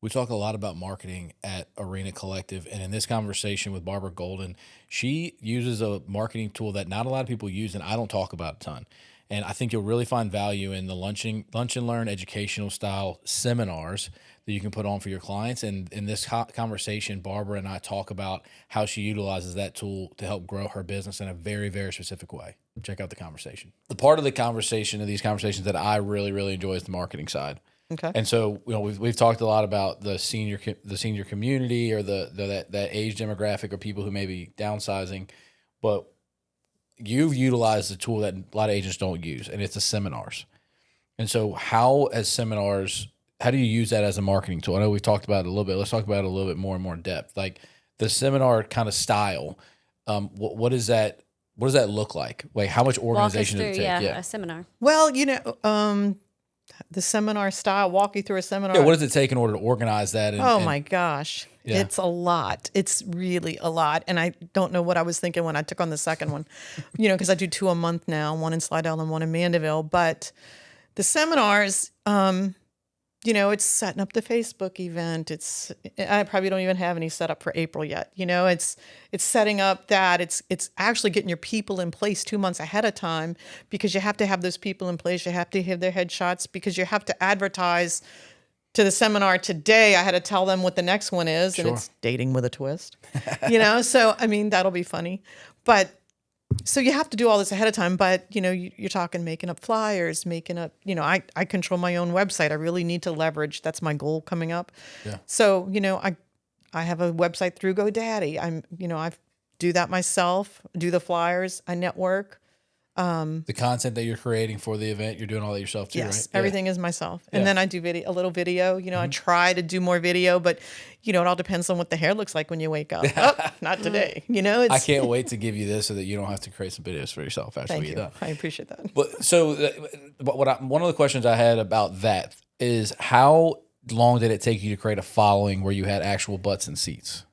We talk a lot about marketing at Arena Collective, and in this conversation with Barbara Golden, she uses a marketing tool that not a lot of people use, and I don't talk about a ton. And I think you'll really find value in the lunch and learn educational style seminars that you can put on for your clients. And in this conversation, Barbara and I talk about how she utilizes that tool to help grow her business in a very, very specific way. Check out the conversation. The part of the conversation of these conversations that I really, really enjoy is the marketing side. Okay. And so, we've talked a lot about the senior community, or that age demographic, or people who may be downsizing, but you've utilized the tool that a lot of agents don't use, and it's the seminars. And so, how do you use that as a marketing tool? I know we've talked about it a little bit. Let's talk about it a little bit more and more in depth. Like the seminar kind of style. What does that look like? Like how much organization does it take? Yeah, a seminar. Well, the seminar style, walk you through a seminar. Yeah, what does it take in order to organize that? My gosh. Yeah. It's a lot. It's really a lot. And I don't know what I was thinking when I took on the second one, because I do 2 a month now, one in Slidell and one in Mandeville. But the seminars, it's setting up the Facebook event. I probably don't even have any set up for April yet. It's setting up that. It's actually getting your people in place 2 months ahead of time, because you have to have those people in place. You have to have their headshots, because you have to advertise to the seminar today. I had to tell them what the next one is, Sure. and it's dating with a twist. So that'll be funny. But so you have to do all this ahead of time, but you're talking making up flyers, I control my own website. I really need to leverage. That's my goal coming up. Yeah. So, I have a website through GoDaddy. I do that myself, do the flyers, I network. The content that you're creating for the event, you're doing all that yourself too, Yes, right? everything is myself. And Yeah. then I do a little video. I try to do more video, but it all depends on what the hair looks like when you wake up. Not today. I can't wait to give you this so that you don't have to create some videos for yourself after Thank we you. get done. I appreciate that. But so, one of the questions I had about that is, how long did it take you to create a following where you had actual butts and seats?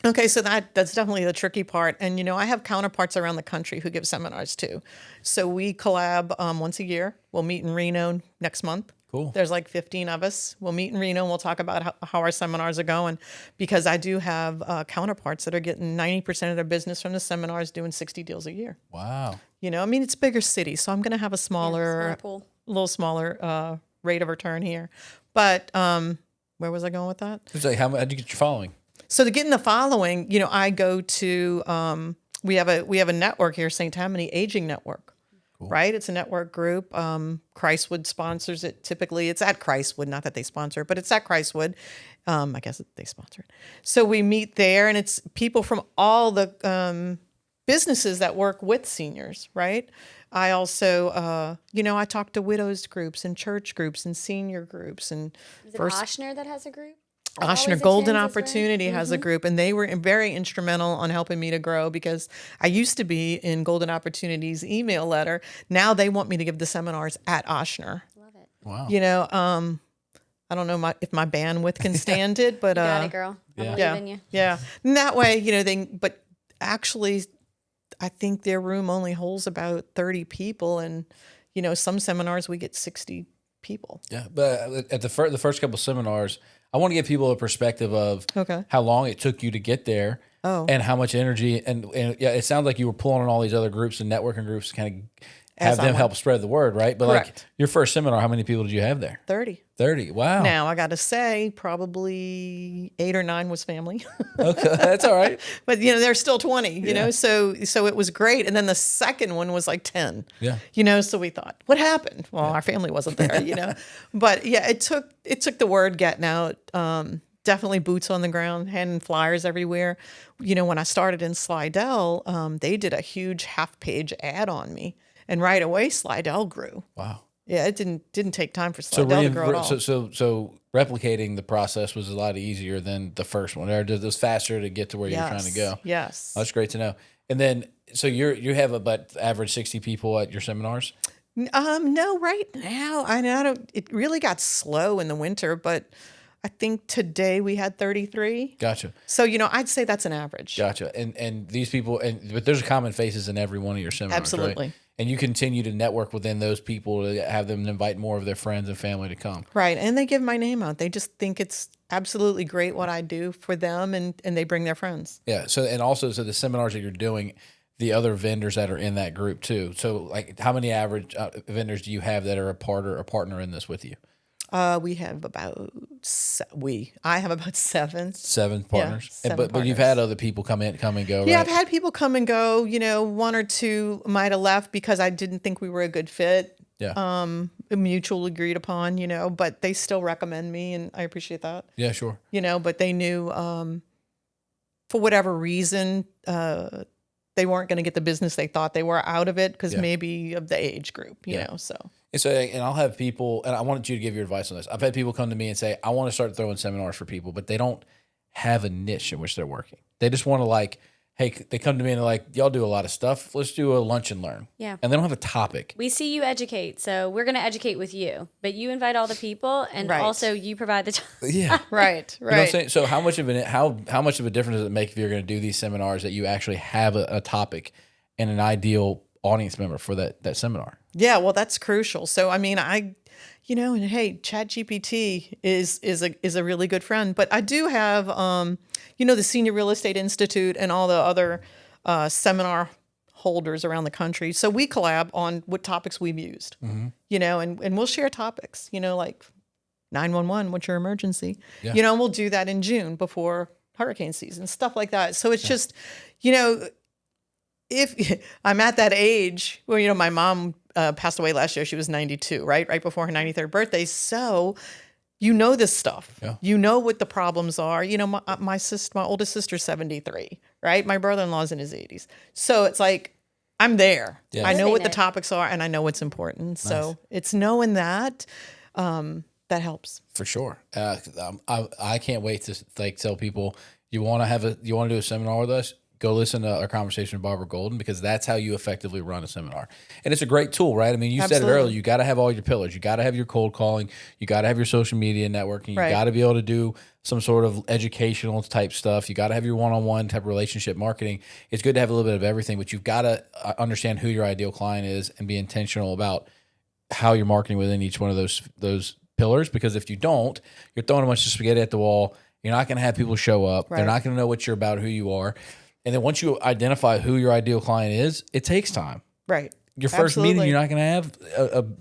Okay, so that's definitely the tricky part. And, I have counterparts around the country who give seminars too. So we collab once a year. We'll meet in Reno next month. Cool. There's like 15 of us. We'll meet in Reno and we'll talk about how our seminars are going, because I do have counterparts that are getting 90% of their business from the seminars, doing 60 deals a year. Wow. It's a bigger city, so I'm going to have a Smaller pool. little smaller rate of return here. But where was I going with that? It's like, how did you get your following? So to get in the following, I go to we have a network here, St. Tammany Aging Network. Cool. Right? It's a network group. Christwood sponsors it. Typically, it's at Christwood, not that they sponsor it, but it's at Christwood. I guess they sponsor it. So we meet there, and it's people from all the businesses that work with seniors, right? I also, I talk to widows groups and church groups and senior groups. And Is it Oshner that has a group? Oshner Golden Opportunity has a group, and they were very instrumental on helping me to grow, because I used to be in Golden Opportunity's email letter. Now they want me to give the seminars at Oshner. Love it. Wow. I don't know if my bandwidth can stand it, but You got it, girl. I believe in you. yeah. And that way, but actually, I think their room only holds about 30 people, and some seminars we get 60 people. Yeah, but at the first couple of seminars, I want to give people a perspective of how long it took you to get there, and how much energy, and yeah, it sounds like you were pulling on all these other groups and networking groups to kind of have them help spread the word, right? But Correct. like your first seminar, how many people did you have there? 30. 30. Wow. Now I got to say, probably 8 or 9 was family. Okay, that's all right. But there's still 20. So it was great. And then the second one was like 10. Yeah. So we thought, what happened? Well, our family wasn't there. But yeah, it took the word getting out. Definitely boots on the ground, handing flyers everywhere. When I started in Slidell, they did a huge half-page ad on me, and right away Slidell grew. Wow. Yeah, it didn't take time for Slidell to grow at all. So replicating the process was a lot easier than the first one. Or it was faster to get to where you're trying to go. Yes. That's great to know. And then, so you have about average 60 people at your seminars? No, right now I don't. It really got slow in the winter, but I think today we had 33. Gotcha. So I'd say that's an average. Gotcha. And these people, but there's common faces in every one of your seminars. Absolutely. Right? and you continue to network within those people to have them invite more of their friends and family to come. Right. And they give my name out. They just think it's absolutely great what I do for them, and they bring their friends. Yeah. So, and also, so the seminars that you're doing, the other vendors that are in that group too. So, like, how many average vendors do you have that are a partner in this with you? We have about I have about seven. Seven partners. Seven But you've had other people come and go. Yeah, right? I've had people come and go. One or two might have left because I didn't think we were a good fit. Yeah. Mutual agreed upon. But they still recommend me, and I appreciate that. Yeah, sure. But they knew for whatever reason they weren't going to get the business they thought they were out of it because maybe of the age group. You know, so. And I'll have people, and I wanted you to give your advice on this. I've had people come to me and say, I want to start throwing seminars for people, but they don't have a niche in which they're working. They just want to they come to me and they're like, y'all do a lot of stuff. Let's do a lunch and learn. Yeah. And they don't have a topic. We see you educate, so we're going to educate with you, but you invite all the people, and also you provide the time. Yeah. Right. You know what I'm saying? So how much of a difference does it make if you're going to do these seminars that you actually have a topic and an ideal audience member for that seminar? Yeah, well, that's crucial. So, I mean, and hey, ChatGPT is a really good friend, but I do have, the Senior Real Estate Institute and all the other seminar holders around the country. So we collab on what topics we've used, and we'll share topics, like 911, what's your emergency? Yeah. And we'll do that in June before hurricane season, stuff like that. So it's just, if I'm at that age where, my mom passed away last year, she was 92, right before her 93rd birthday. So, this stuff. Yeah. You know what the problems are. My oldest sister's 73, right? My brother-in-law's in his 80s. So it's like, I'm there. Yeah. I know what the topics are, and I know what's important. Nice. So it's knowing that that helps. For sure. I can't wait to tell people, you want to do a seminar with us? Go listen to our conversation with Barbara Golden, because that's how you effectively run a seminar. And it's a great tool, right? I mean, you Absolutely. said it earlier, you got to have all your pillars. You got to have your cold calling. You got to have your social media networking. You got to be able to do some sort of educational type stuff. You got to have your one-on-one type of relationship marketing. It's good to have a little bit of everything, but you've got to understand who your ideal client is and be intentional about how you're marketing within each one of those pillars. Because if you don't, you're throwing a bunch of spaghetti at the wall. You're not going to have people show up. They're not going to know what you're about, who you are. And then once you identify who your ideal client is, it takes time. Right. Your first meeting, you're not going to have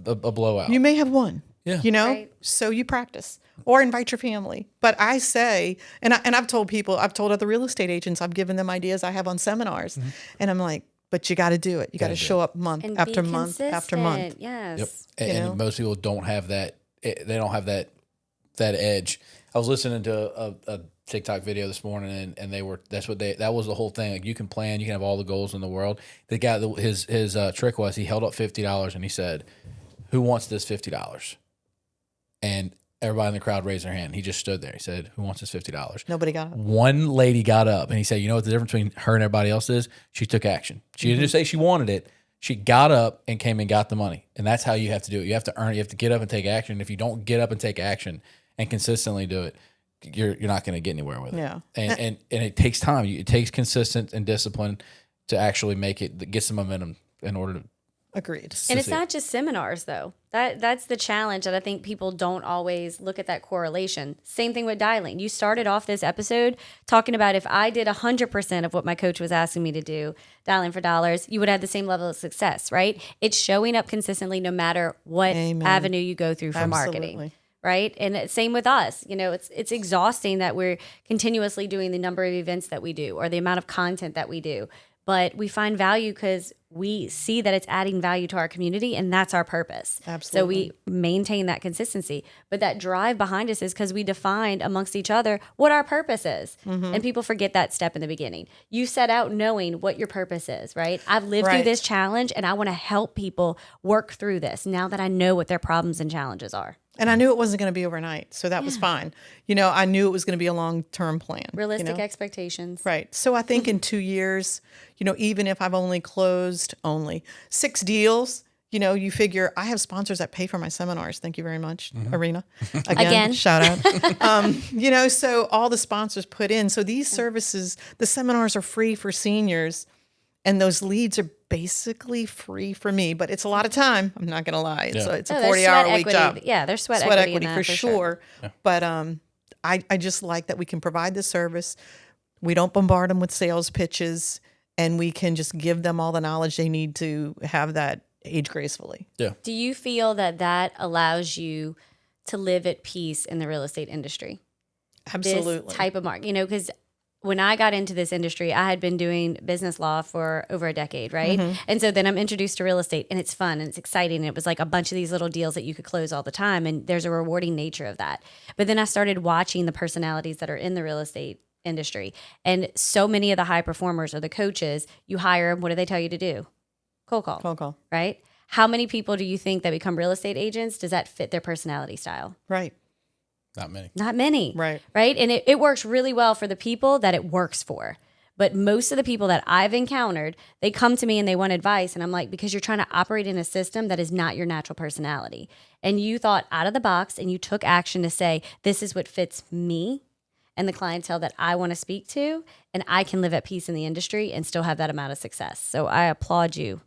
a blowout. You may have one. Yeah. So you practice or invite your family. But I say, and I've told other real estate agents, I've given them ideas I have on seminars, and I'm like, but you got to do it. You got to show up month after month after month. Yes. Yep. And most people don't have that. They don't have that edge. I was listening to a TikTok video this morning, and that was the whole thing. Like, you can plan, you can have all the goals in the world. The guy, his trick was, he held up $50 and he said, "Who wants this $50?" And everybody in the crowd raised their hand. He just stood there. He said, "Who wants this $50?" Nobody got up. One lady got up, and he said, "You know what the difference between her and everybody else is? She took action. She didn't just say she wanted it. She got up and came and got the money." And that's how you have to do it. You have to earn it. You have to get up and take action. If you don't get up and take action and consistently do it, you're not going to get anywhere with it. Yeah. And it takes time. It takes consistent and discipline to actually get some momentum in order to. Agreed. And it's not just seminars, though. That's the challenge that I think people don't always look at that correlation. Same thing with dialing. You started off this episode talking about, if I did 100% of what my coach was asking me to do, dialing for dollars, you would have the same level of success, right? It's showing up consistently no matter what avenue you go through for marketing. Right. And same with us. It's exhausting that we're continuously doing the number of events that we do or the amount of content that we do. But we find value because we see that it's adding value to our community, and that's our purpose. Absolutely. So we maintain that consistency. But that drive behind us is because we defined amongst each other what our purpose is. And people forget that step in the beginning. You set out knowing what your purpose is, right? I've lived through this challenge, and I want to help people work through this now that I know what their problems and challenges are. And I knew it wasn't going to be overnight, so that was fine. I knew it was going to be a long-term plan. Realistic expectations. Right. So I think in 2 years, even if I've only closed 6 deals, you figure I have sponsors that pay for my seminars. Thank you very much, Arena. Again, shout out. So all the sponsors put in. So these services, the seminars are free for seniors. And those leads are basically free for me, but it's a lot of time. I'm not going to lie. Yeah. So it's a Oh, there's 40-hour sweat week equity. job. Yeah, there's sweat Sweat equity in equity that for sure. Yeah. But I just like that we can provide the service. We don't bombard them with sales pitches, and we can just give them all the knowledge they need to have that age gracefully. Yeah. Do you feel that that allows you to live at peace in the real estate industry? Absolutely. This type of market, because when I got into this industry, I had been doing business law for over a decade, right? And so then I'm introduced to real estate, and it's fun and it's exciting. And it was like a bunch of these little deals that you could close all the time, and there's a rewarding nature of that. But then I started watching the personalities that are in the real estate industry, and so many of the high performers or the coaches, you hire them. What do they tell you to do? Cold call. Cold call. Right? How many people do you think that become real estate agents? Does that fit their personality style? Right. Not many. Not many. Right. Right. And it works really well for the people that it works for. But most of the people that I've encountered, they come to me and they want advice. And I'm like, because you're trying to operate in a system that is not your natural personality. And you thought out of the box and you took action to say, this is what fits me and the clientele that I want to speak to. And I can live at peace in the industry and still have that amount of success. So I applaud you